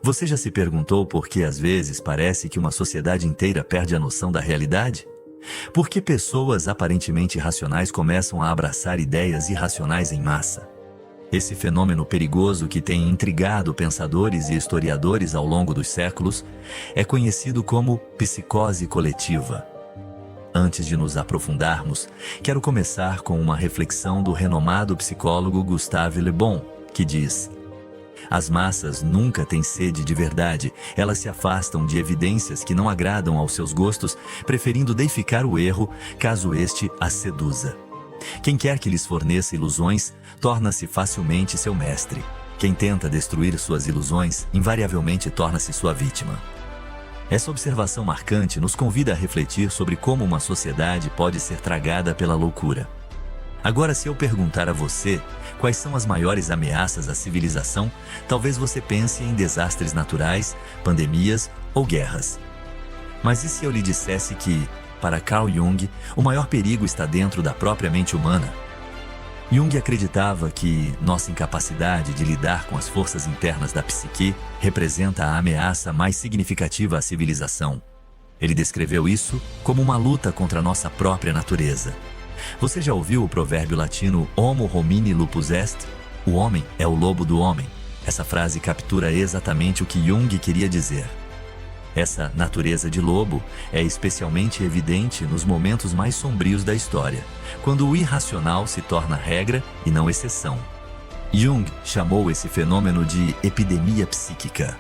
Você já se perguntou por que às vezes parece que uma sociedade inteira perde a noção da realidade? Por que pessoas aparentemente racionais começam a abraçar ideias irracionais em massa? Esse fenômeno perigoso que tem intrigado pensadores e historiadores ao longo dos séculos é conhecido como psicose coletiva. Antes de nos aprofundarmos, quero começar com uma reflexão do renomado psicólogo Gustave Le Bon, que diz: as massas nunca têm sede de verdade, elas se afastam de evidências que não agradam aos seus gostos, preferindo deificar o erro, caso este as seduza. Quem quer que lhes forneça ilusões, torna-se facilmente seu mestre. Quem tenta destruir suas ilusões, invariavelmente torna-se sua vítima. Essa observação marcante nos convida a refletir sobre como uma sociedade pode ser tragada pela loucura. Agora, se eu perguntar a você quais são as maiores ameaças à civilização, talvez você pense em desastres naturais, pandemias ou guerras. Mas e se eu lhe dissesse que, para Carl Jung, o maior perigo está dentro da própria mente humana? Jung acreditava que nossa incapacidade de lidar com as forças internas da psique representa a ameaça mais significativa à civilização. Ele descreveu isso como uma luta contra nossa própria natureza. Você já ouviu o provérbio latino Homo homini lupus est? O homem é o lobo do homem. Essa frase captura exatamente o que Jung queria dizer. Essa natureza de lobo é especialmente evidente nos momentos mais sombrios da história, quando o irracional se torna regra e não exceção. Jung chamou esse fenômeno de epidemia psíquica.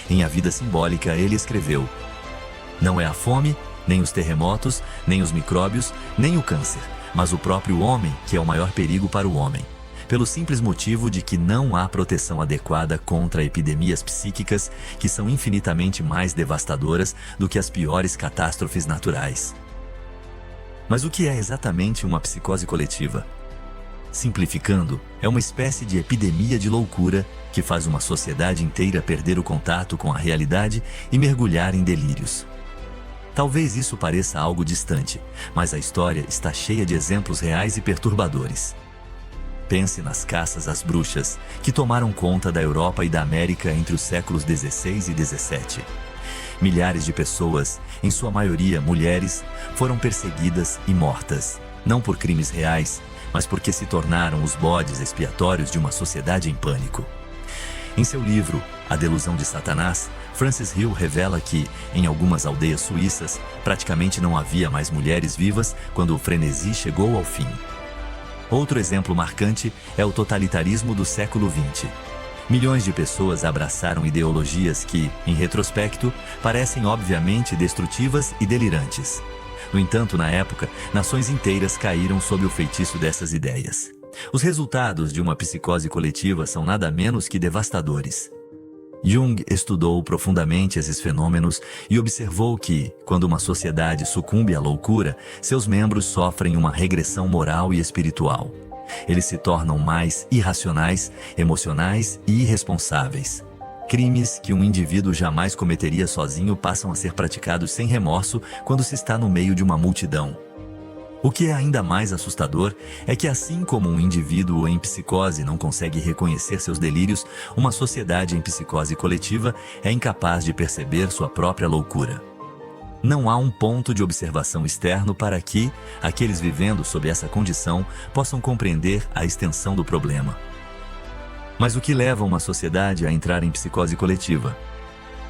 Em A Vida Simbólica, ele escreveu: não é a fome, nem os terremotos, nem os micróbios, nem o câncer, mas o próprio homem que é o maior perigo para o homem, pelo simples motivo de que não há proteção adequada contra epidemias psíquicas que são infinitamente mais devastadoras do que as piores catástrofes naturais. Mas o que é exatamente uma psicose coletiva? Simplificando, é uma espécie de epidemia de loucura que faz uma sociedade inteira perder o contato com a realidade e mergulhar em delírios. Talvez isso pareça algo distante, mas a história está cheia de exemplos reais e perturbadores. Pense nas caças às bruxas, que tomaram conta da Europa e da América entre os séculos XVI e XVII. Milhares de pessoas, em sua maioria mulheres, foram perseguidas e mortas, não por crimes reais, mas porque se tornaram os bodes expiatórios de uma sociedade em pânico. Em seu livro, A Delusão de Satanás, Francis Hill revela que, em algumas aldeias suíças, praticamente não havia mais mulheres vivas quando o frenesi chegou ao fim. Outro exemplo marcante é o totalitarismo do século XX. Milhões de pessoas abraçaram ideologias que, em retrospecto, parecem obviamente destrutivas e delirantes. No entanto, na época, nações inteiras caíram sob o feitiço dessas ideias. Os resultados de uma psicose coletiva são nada menos que devastadores. Jung estudou profundamente esses fenômenos e observou que, quando uma sociedade sucumbe à loucura, seus membros sofrem uma regressão moral e espiritual. Eles se tornam mais irracionais, emocionais e irresponsáveis. Crimes que um indivíduo jamais cometeria sozinho passam a ser praticados sem remorso quando se está no meio de uma multidão. O que é ainda mais assustador é que, assim como um indivíduo em psicose não consegue reconhecer seus delírios, uma sociedade em psicose coletiva é incapaz de perceber sua própria loucura. Não há um ponto de observação externo para que aqueles vivendo sob essa condição possam compreender a extensão do problema. Mas o que leva uma sociedade a entrar em psicose coletiva?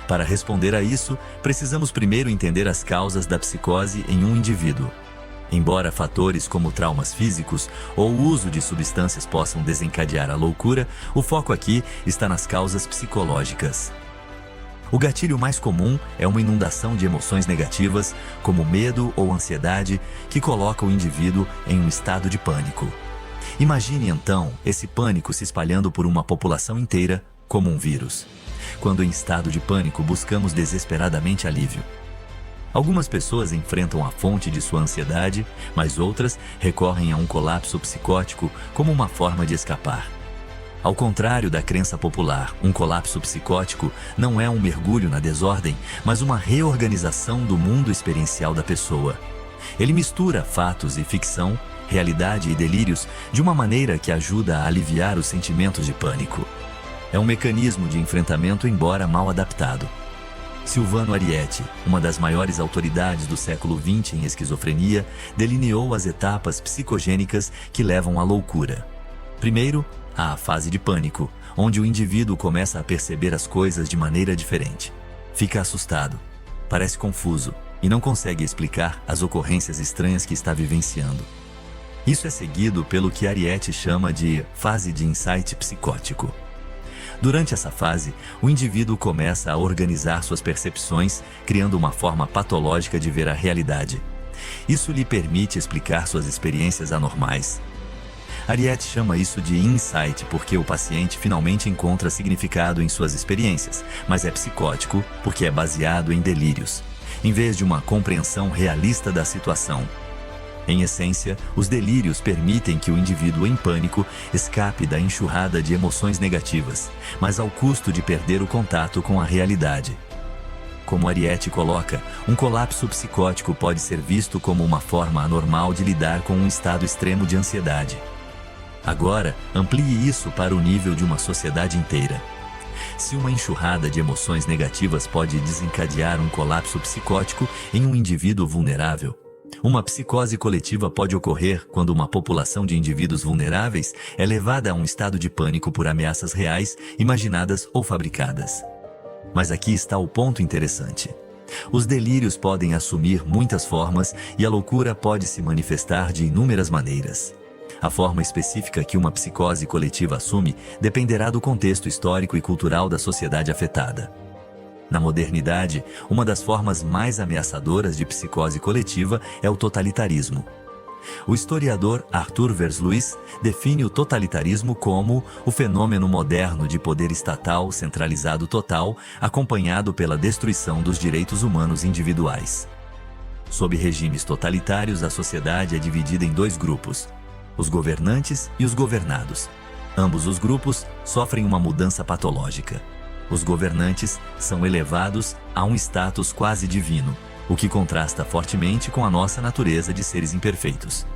Para responder a isso, precisamos primeiro entender as causas da psicose em um indivíduo. Embora fatores como traumas físicos ou o uso de substâncias possam desencadear a loucura, o foco aqui está nas causas psicológicas. O gatilho mais comum é uma inundação de emoções negativas, como medo ou ansiedade, que coloca o indivíduo em um estado de pânico. Imagine então esse pânico se espalhando por uma população inteira, como um vírus. Quando em estado de pânico, buscamos desesperadamente alívio. Algumas pessoas enfrentam a fonte de sua ansiedade, mas outras recorrem a um colapso psicótico como uma forma de escapar. Ao contrário da crença popular, um colapso psicótico não é um mergulho na desordem, mas uma reorganização do mundo experiencial da pessoa. Ele mistura fatos e ficção, realidade e delírios de uma maneira que ajuda a aliviar os sentimentos de pânico. É um mecanismo de enfrentamento, embora mal adaptado. Silvano Ariete, uma das maiores autoridades do século XX em esquizofrenia, delineou as etapas psicogênicas que levam à loucura. Primeiro, há a fase de pânico, onde o indivíduo começa a perceber as coisas de maneira diferente. Fica assustado, parece confuso e não consegue explicar as ocorrências estranhas que está vivenciando. Isso é seguido pelo que Ariete chama de fase de insight psicótico. Durante essa fase, o indivíduo começa a organizar suas percepções, criando uma forma patológica de ver a realidade. Isso lhe permite explicar suas experiências anormais. Ariete chama isso de insight porque o paciente finalmente encontra significado em suas experiências, mas é psicótico porque é baseado em delírios, em vez de uma compreensão realista da situação. Em essência, os delírios permitem que o indivíduo em pânico escape da enxurrada de emoções negativas, mas ao custo de perder o contato com a realidade. Como Ariete coloca, um colapso psicótico pode ser visto como uma forma anormal de lidar com um estado extremo de ansiedade. Agora, amplie isso para o nível de uma sociedade inteira. Se uma enxurrada de emoções negativas pode desencadear um colapso psicótico em um indivíduo vulnerável, uma psicose coletiva pode ocorrer quando uma população de indivíduos vulneráveis é levada a um estado de pânico por ameaças reais, imaginadas ou fabricadas. Mas aqui está o ponto interessante. Os delírios podem assumir muitas formas e a loucura pode se manifestar de inúmeras maneiras. A forma específica que uma psicose coletiva assume dependerá do contexto histórico e cultural da sociedade afetada. Na modernidade, uma das formas mais ameaçadoras de psicose coletiva é o totalitarismo. O historiador Arthur Versluis define o totalitarismo como o fenômeno moderno de poder estatal centralizado total, acompanhado pela destruição dos direitos humanos individuais. Sob regimes totalitários, a sociedade é dividida em dois grupos: os governantes e os governados. Ambos os grupos sofrem uma mudança patológica. Os governantes são elevados a um status quase divino, o que contrasta fortemente com a nossa natureza de seres imperfeitos,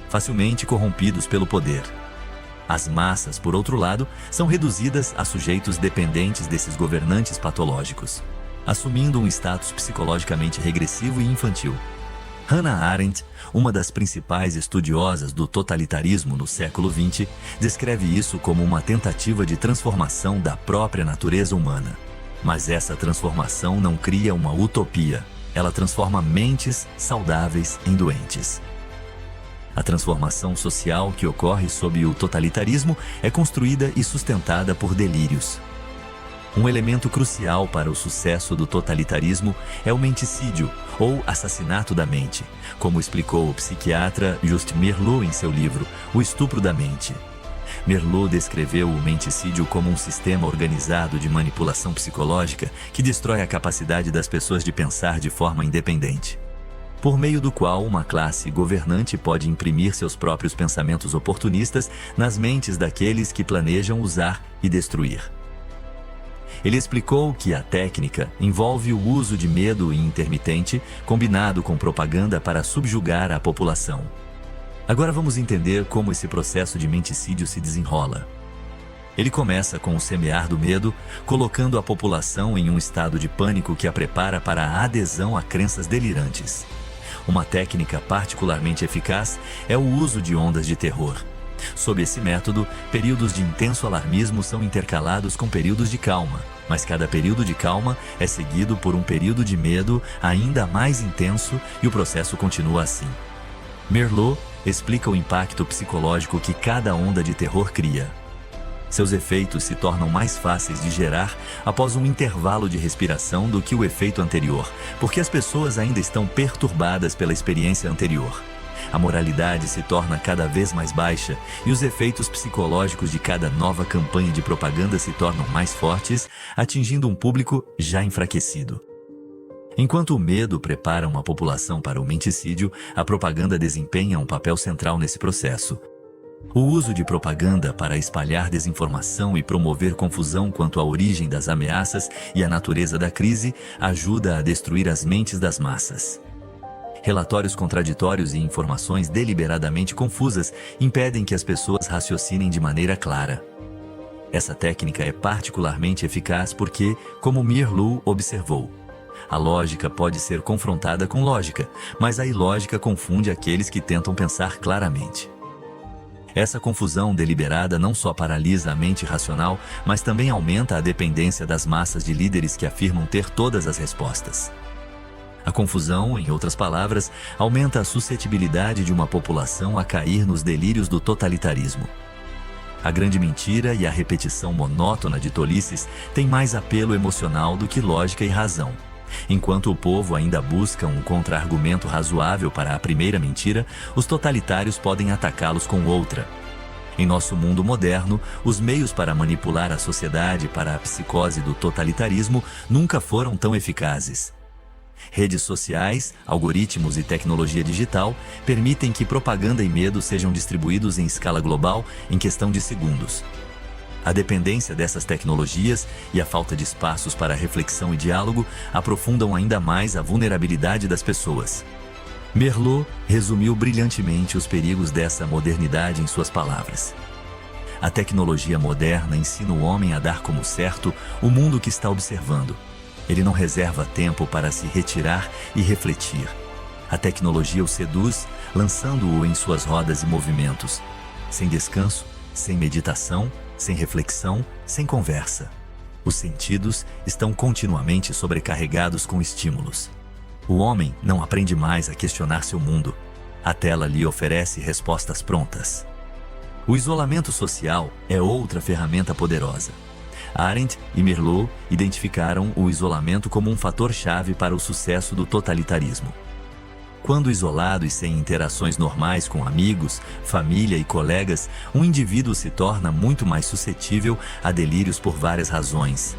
facilmente corrompidos pelo poder. As massas, por outro lado, são reduzidas a sujeitos dependentes desses governantes patológicos, assumindo um status psicologicamente regressivo e infantil. Hannah Arendt, uma das principais estudiosas do totalitarismo no século XX, descreve isso como uma tentativa de transformação da própria natureza humana. Mas essa transformação não cria uma utopia, ela transforma mentes saudáveis em doentes. A transformação social que ocorre sob o totalitarismo é construída e sustentada por delírios. Um elemento crucial para o sucesso do totalitarismo é o menticídio, ou assassinato da mente, como explicou o psiquiatra Just Merleau em seu livro O Estupro da Mente. Merleau descreveu o menticídio como um sistema organizado de manipulação psicológica que destrói a capacidade das pessoas de pensar de forma independente, por meio do qual uma classe governante pode imprimir seus próprios pensamentos oportunistas nas mentes daqueles que planejam usar e destruir. Ele explicou que a técnica envolve o uso de medo intermitente combinado com propaganda para subjugar a população. Agora vamos entender como esse processo de menticídio se desenrola. Ele começa com o semear do medo, colocando a população em um estado de pânico que a prepara para a adesão a crenças delirantes. Uma técnica particularmente eficaz é o uso de ondas de terror. Sob esse método, períodos de intenso alarmismo são intercalados com períodos de calma, mas cada período de calma é seguido por um período de medo ainda mais intenso e o processo continua assim. Merleau explica o impacto psicológico que cada onda de terror cria. Seus efeitos se tornam mais fáceis de gerar após um intervalo de respiração do que o efeito anterior, porque as pessoas ainda estão perturbadas pela experiência anterior. A moralidade se torna cada vez mais baixa e os efeitos psicológicos de cada nova campanha de propaganda se tornam mais fortes, atingindo um público já enfraquecido. Enquanto o medo prepara uma população para o menticídio, a propaganda desempenha um papel central nesse processo. O uso de propaganda para espalhar desinformação e promover confusão quanto à origem das ameaças e à natureza da crise ajuda a destruir as mentes das massas. Relatórios contraditórios e informações deliberadamente confusas impedem que as pessoas raciocinem de maneira clara. Essa técnica é particularmente eficaz porque, como Mirlu observou, a lógica pode ser confrontada com lógica, mas a ilógica confunde aqueles que tentam pensar claramente. Essa confusão deliberada não só paralisa a mente racional, mas também aumenta a dependência das massas de líderes que afirmam ter todas as respostas. A confusão, em outras palavras, aumenta a suscetibilidade de uma população a cair nos delírios do totalitarismo. A grande mentira e a repetição monótona de tolices têm mais apelo emocional do que lógica e razão. Enquanto o povo ainda busca um contra-argumento razoável para a primeira mentira, os totalitários podem atacá-los com outra. Em nosso mundo moderno, os meios para manipular a sociedade para a psicose do totalitarismo nunca foram tão eficazes. Redes sociais, algoritmos e tecnologia digital permitem que propaganda e medo sejam distribuídos em escala global em questão de segundos. A dependência dessas tecnologias e a falta de espaços para reflexão e diálogo aprofundam ainda mais a vulnerabilidade das pessoas. Merleau resumiu brilhantemente os perigos dessa modernidade em suas palavras. A tecnologia moderna ensina o homem a dar como certo o mundo que está observando. Ele não reserva tempo para se retirar e refletir. A tecnologia o seduz, lançando-o em suas rodas e movimentos, sem descanso, sem meditação, sem reflexão, sem conversa. Os sentidos estão continuamente sobrecarregados com estímulos. O homem não aprende mais a questionar seu mundo. A tela lhe oferece respostas prontas. O isolamento social é outra ferramenta poderosa. Arendt e Merleau identificaram o isolamento como um fator-chave para o sucesso do totalitarismo. Quando isolado e sem interações normais com amigos, família e colegas, um indivíduo se torna muito mais suscetível a delírios por várias razões.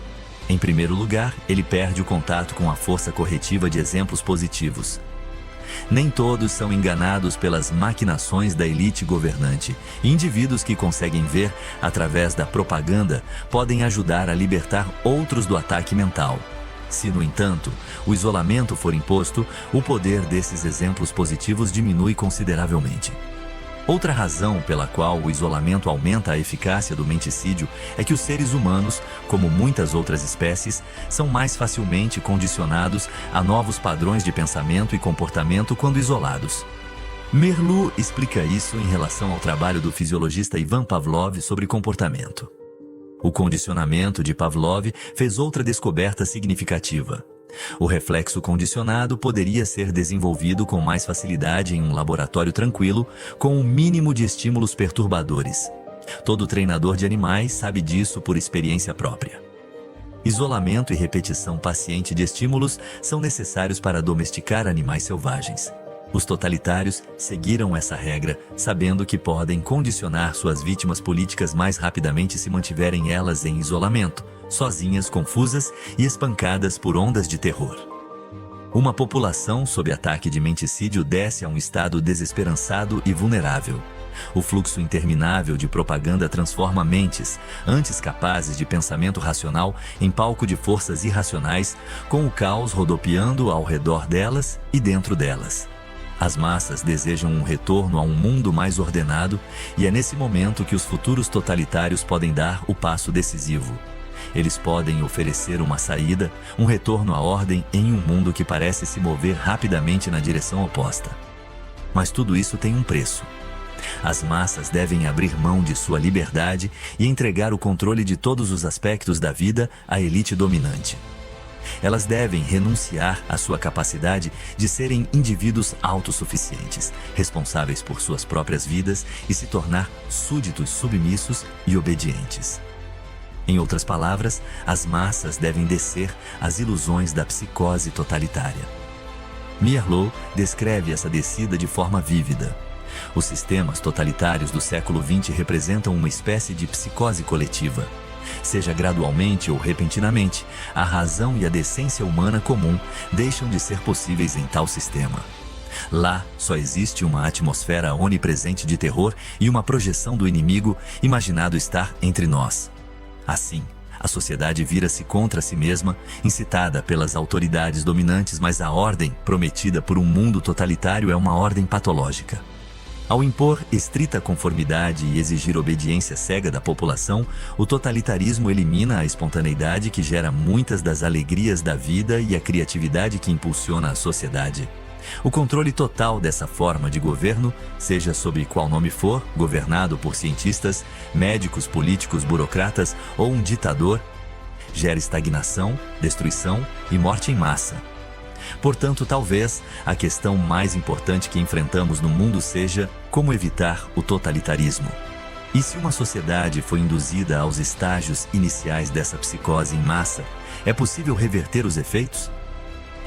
Em primeiro lugar, ele perde o contato com a força corretiva de exemplos positivos. Nem todos são enganados pelas maquinações da elite governante. Indivíduos que conseguem ver, através da propaganda, podem ajudar a libertar outros do ataque mental. Se, no entanto, o isolamento for imposto, o poder desses exemplos positivos diminui consideravelmente. Outra razão pela qual o isolamento aumenta a eficácia do menticídio é que os seres humanos, como muitas outras espécies, são mais facilmente condicionados a novos padrões de pensamento e comportamento quando isolados. Merleau explica isso em relação ao trabalho do fisiologista Ivan Pavlov sobre comportamento. O condicionamento de Pavlov fez outra descoberta significativa. O reflexo condicionado poderia ser desenvolvido com mais facilidade em um laboratório tranquilo, com um mínimo de estímulos perturbadores. Todo treinador de animais sabe disso por experiência própria. Isolamento e repetição paciente de estímulos são necessários para domesticar animais selvagens. Os totalitários seguiram essa regra, sabendo que podem condicionar suas vítimas políticas mais rapidamente se mantiverem elas em isolamento, sozinhas, confusas e espancadas por ondas de terror. Uma população sob ataque de menticídio desce a um estado desesperançado e vulnerável. O fluxo interminável de propaganda transforma mentes, antes capazes de pensamento racional, em palco de forças irracionais, com o caos rodopiando ao redor delas e dentro delas. As massas desejam um retorno a um mundo mais ordenado, e é nesse momento que os futuros totalitários podem dar o passo decisivo. Eles podem oferecer uma saída, um retorno à ordem em um mundo que parece se mover rapidamente na direção oposta. Mas tudo isso tem um preço. As massas devem abrir mão de sua liberdade e entregar o controle de todos os aspectos da vida à elite dominante. Elas devem renunciar à sua capacidade de serem indivíduos autossuficientes, responsáveis por suas próprias vidas e se tornar súditos submissos e obedientes. Em outras palavras, as massas devem descer às ilusões da psicose totalitária. Merleau descreve essa descida de forma vívida. Os sistemas totalitários do século XX representam uma espécie de psicose coletiva. Seja gradualmente ou repentinamente, a razão e a decência humana comum deixam de ser possíveis em tal sistema. Lá só existe uma atmosfera onipresente de terror e uma projeção do inimigo imaginado estar entre nós. Assim, a sociedade vira-se contra si mesma, incitada pelas autoridades dominantes, mas a ordem prometida por um mundo totalitário é uma ordem patológica. Ao impor estrita conformidade e exigir obediência cega da população, o totalitarismo elimina a espontaneidade que gera muitas das alegrias da vida e a criatividade que impulsiona a sociedade. O controle total dessa forma de governo, seja sob qual nome for, governado por cientistas, médicos, políticos, burocratas ou um ditador, gera estagnação, destruição e morte em massa. Portanto, talvez a questão mais importante que enfrentamos no mundo seja como evitar o totalitarismo. E se uma sociedade foi induzida aos estágios iniciais dessa psicose em massa, é possível reverter os efeitos?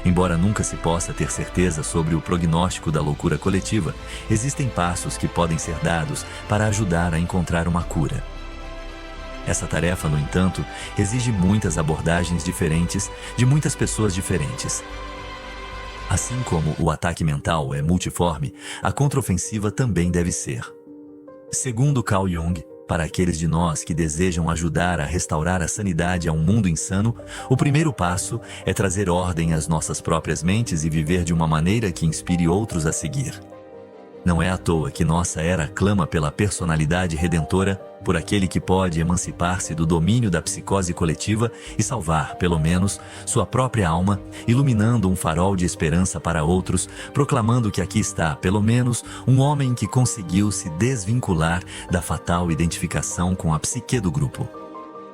Embora nunca se possa ter certeza sobre o prognóstico da loucura coletiva, existem passos que podem ser dados para ajudar a encontrar uma cura. Essa tarefa, no entanto, exige muitas abordagens diferentes de muitas pessoas diferentes. Assim como o ataque mental é multiforme, a contraofensiva também deve ser. Segundo Carl Jung, para aqueles de nós que desejam ajudar a restaurar a sanidade a um mundo insano, o primeiro passo é trazer ordem às nossas próprias mentes e viver de uma maneira que inspire outros a seguir. Não é à toa que nossa era clama pela personalidade redentora, por aquele que pode emancipar-se do domínio da psicose coletiva e salvar, pelo menos, sua própria alma, iluminando um farol de esperança para outros, proclamando que aqui está, pelo menos, um homem que conseguiu se desvincular da fatal identificação com a psique do grupo.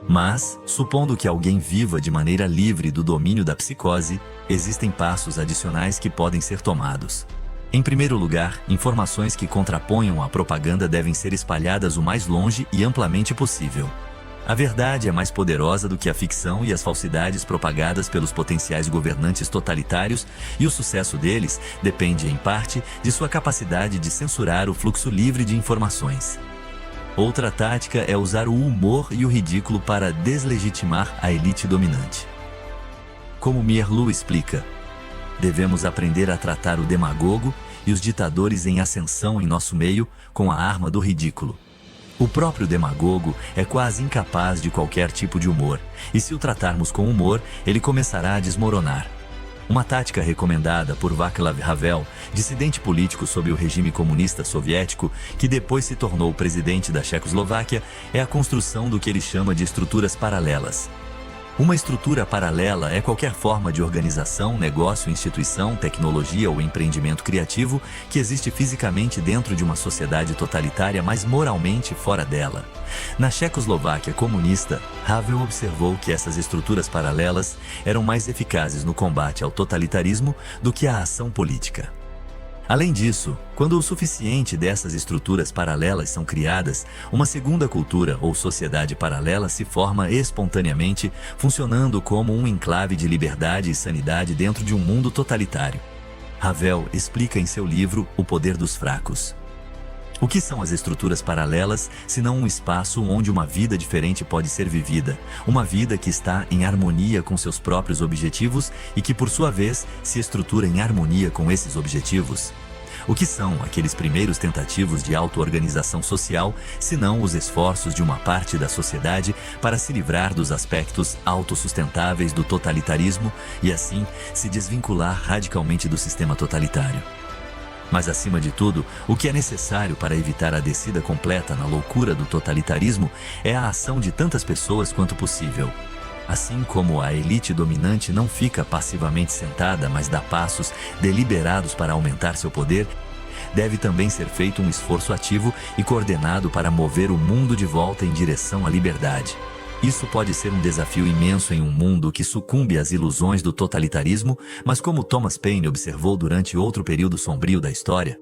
Mas, supondo que alguém viva de maneira livre do domínio da psicose, existem passos adicionais que podem ser tomados. Em primeiro lugar, informações que contraponham a propaganda devem ser espalhadas o mais longe e amplamente possível. A verdade é mais poderosa do que a ficção e as falsidades propagadas pelos potenciais governantes totalitários, e o sucesso deles depende, em parte, de sua capacidade de censurar o fluxo livre de informações. Outra tática é usar o humor e o ridículo para deslegitimar a elite dominante. Como Mierlu explica, devemos aprender a tratar o demagogo e os ditadores em ascensão em nosso meio com a arma do ridículo. O próprio demagogo é quase incapaz de qualquer tipo de humor, e se o tratarmos com humor, ele começará a desmoronar. Uma tática recomendada por Václav Havel, dissidente político sob o regime comunista soviético, que depois se tornou presidente da Tchecoslováquia, é a construção do que ele chama de estruturas paralelas. Uma estrutura paralela é qualquer forma de organização, negócio, instituição, tecnologia ou empreendimento criativo que existe fisicamente dentro de uma sociedade totalitária, mas moralmente fora dela. Na Tchecoslováquia comunista, Havel observou que essas estruturas paralelas eram mais eficazes no combate ao totalitarismo do que a ação política. Além disso, quando o suficiente dessas estruturas paralelas são criadas, uma segunda cultura ou sociedade paralela se forma espontaneamente, funcionando como um enclave de liberdade e sanidade dentro de um mundo totalitário. Havel explica em seu livro O Poder dos Fracos. O que são as estruturas paralelas, senão um espaço onde uma vida diferente pode ser vivida, uma vida que está em harmonia com seus próprios objetivos e que, por sua vez, se estrutura em harmonia com esses objetivos? O que são aqueles primeiros tentativos de auto-organização social, senão os esforços de uma parte da sociedade para se livrar dos aspectos autossustentáveis do totalitarismo e, assim, se desvincular radicalmente do sistema totalitário? Mas, acima de tudo, o que é necessário para evitar a descida completa na loucura do totalitarismo é a ação de tantas pessoas quanto possível. Assim como a elite dominante não fica passivamente sentada, mas dá passos deliberados para aumentar seu poder, deve também ser feito um esforço ativo e coordenado para mover o mundo de volta em direção à liberdade. Isso pode ser um desafio imenso em um mundo que sucumbe às ilusões do totalitarismo, mas como Thomas Paine observou durante outro período sombrio da história,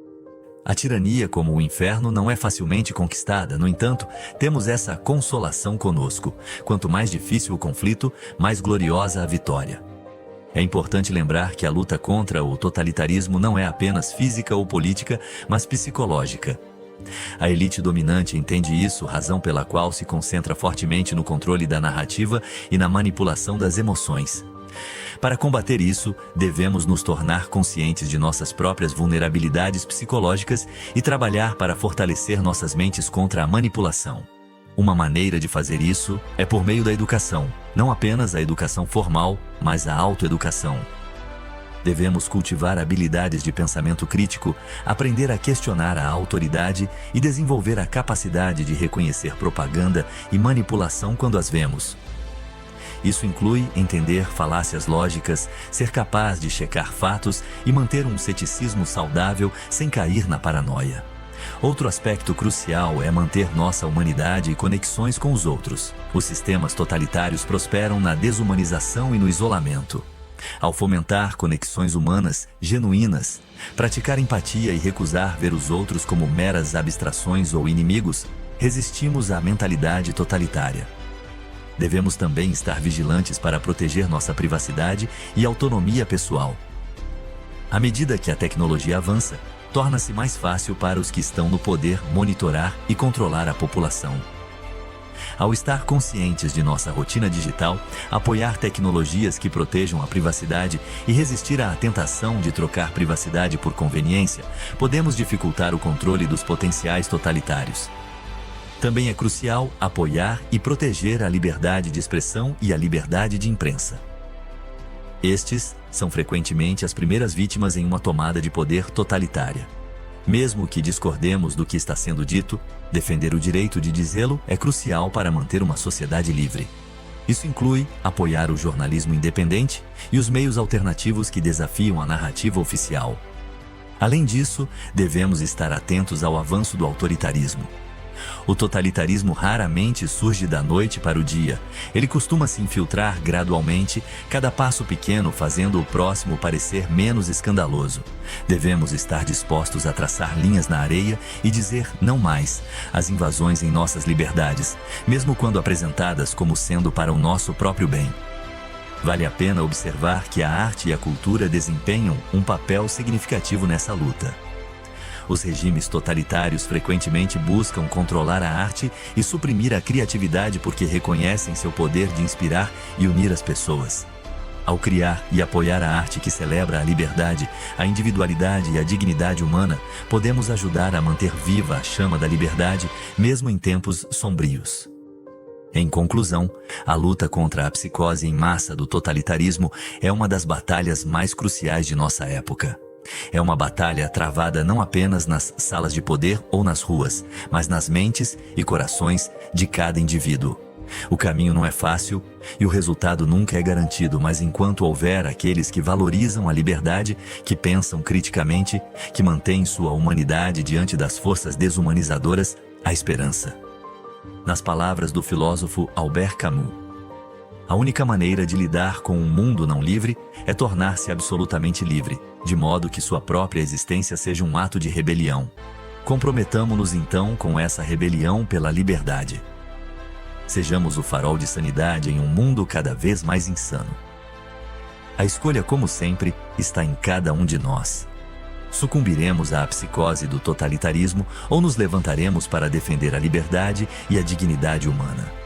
a tirania, como o inferno, não é facilmente conquistada. No entanto, temos essa consolação conosco. Quanto mais difícil o conflito, mais gloriosa a vitória. É importante lembrar que a luta contra o totalitarismo não é apenas física ou política, mas psicológica. A elite dominante entende isso, razão pela qual se concentra fortemente no controle da narrativa e na manipulação das emoções. Para combater isso, devemos nos tornar conscientes de nossas próprias vulnerabilidades psicológicas e trabalhar para fortalecer nossas mentes contra a manipulação. Uma maneira de fazer isso é por meio da educação, não apenas a educação formal, mas a autoeducação. Devemos cultivar habilidades de pensamento crítico, aprender a questionar a autoridade e desenvolver a capacidade de reconhecer propaganda e manipulação quando as vemos. Isso inclui entender falácias lógicas, ser capaz de checar fatos e manter um ceticismo saudável sem cair na paranoia. Outro aspecto crucial é manter nossa humanidade e conexões com os outros. Os sistemas totalitários prosperam na desumanização e no isolamento. Ao fomentar conexões humanas genuínas, praticar empatia e recusar ver os outros como meras abstrações ou inimigos, resistimos à mentalidade totalitária. Devemos também estar vigilantes para proteger nossa privacidade e autonomia pessoal. À medida que a tecnologia avança, torna-se mais fácil para os que estão no poder monitorar e controlar a população. Ao estar conscientes de nossa rotina digital, apoiar tecnologias que protejam a privacidade e resistir à tentação de trocar privacidade por conveniência, podemos dificultar o controle dos potenciais totalitários. Também é crucial apoiar e proteger a liberdade de expressão e a liberdade de imprensa. Estes são frequentemente as primeiras vítimas em uma tomada de poder totalitária. Mesmo que discordemos do que está sendo dito, defender o direito de dizê-lo é crucial para manter uma sociedade livre. Isso inclui apoiar o jornalismo independente e os meios alternativos que desafiam a narrativa oficial. Além disso, devemos estar atentos ao avanço do autoritarismo. O totalitarismo raramente surge da noite para o dia. Ele costuma se infiltrar gradualmente, cada passo pequeno fazendo o próximo parecer menos escandaloso. Devemos estar dispostos a traçar linhas na areia e dizer não mais às invasões em nossas liberdades, mesmo quando apresentadas como sendo para o nosso próprio bem. Vale a pena observar que a arte e a cultura desempenham um papel significativo nessa luta. Os regimes totalitários frequentemente buscam controlar a arte e suprimir a criatividade porque reconhecem seu poder de inspirar e unir as pessoas. Ao criar e apoiar a arte que celebra a liberdade, a individualidade e a dignidade humana, podemos ajudar a manter viva a chama da liberdade, mesmo em tempos sombrios. Em conclusão, a luta contra a psicose em massa do totalitarismo é uma das batalhas mais cruciais de nossa época. É uma batalha travada não apenas nas salas de poder ou nas ruas, mas nas mentes e corações de cada indivíduo. O caminho não é fácil e o resultado nunca é garantido, mas enquanto houver aqueles que valorizam a liberdade, que pensam criticamente, que mantêm sua humanidade diante das forças desumanizadoras, há esperança. Nas palavras do filósofo Albert Camus, a única maneira de lidar com um mundo não livre é tornar-se absolutamente livre, de modo que sua própria existência seja um ato de rebelião. Comprometamo-nos então com essa rebelião pela liberdade. Sejamos o farol de sanidade em um mundo cada vez mais insano. A escolha, como sempre, está em cada um de nós. Sucumbiremos à psicose do totalitarismo ou nos levantaremos para defender a liberdade e a dignidade humana?